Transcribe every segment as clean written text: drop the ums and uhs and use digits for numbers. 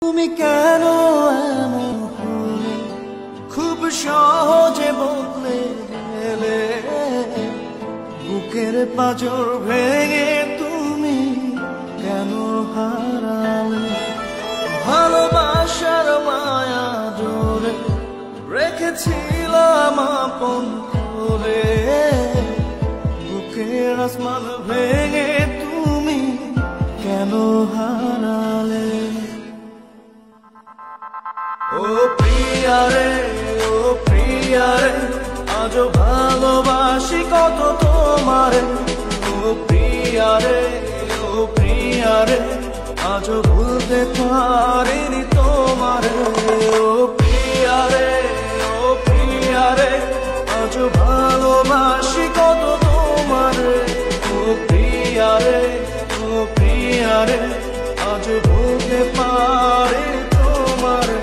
তুমি কেন এমন হলে, খুব সহজে বদলে গেলে, বুকের পাঁজর ভেঙে তুমি কেন হারালে? ভালোবাসার মায়া জোরে রেখেছিলাম আপন করে, বুকের আসমান ভেঙে তুমি কেন হারালে? ও প্রিয়ারে, ও প্রিয়ারে, আজও ভালোবাসি কত তোমারে। ও প্রিয়ারে, ও প্রিয়ারে, আজও ভুলতে পারিনি তোমারে। ও প্রিয়ারে, ও প্রিয়ারে, আজও ভালোবাসি কত তোমারে। ও প্রিয়ারে, ও প্রিয়ারে, আজও ভুলতে পারিনি তোমারে।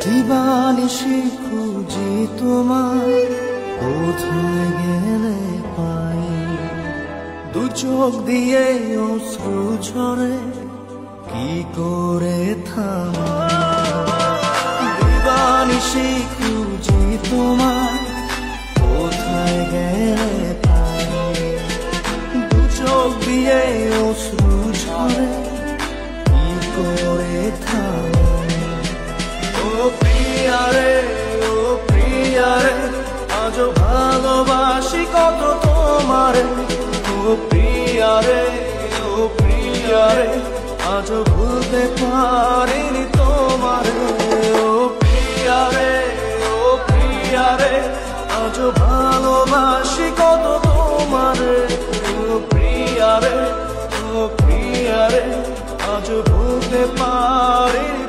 দিবানিশি খুঁজি তোমায়, কোথায় গেলে পাই? দু চোখ দিয়ে অশ্রু ঝরে, কি করে থামাই? দিবানিশি খুঁজি তোমায়, কোথায় গেলে পাই? দু চোখ দিয়ে অশ্রু ঝরে, কি করে থামাই? ও প্রিয়ারে, ও প্রিয়ারে, আজও ভালোবাসি কত তোমারে। ও প্রিয়ারে, ও প্রিয়ারে, আজও ভুলতে পারিনি তোমারে। ও প্রিয়ারে, ও প্রিয়ারে, আজও ভালোবাসি কত তোমারে। ও প্রিয়ারে, ও প্রিয়ারে, আজও ভুলতে পারিনি।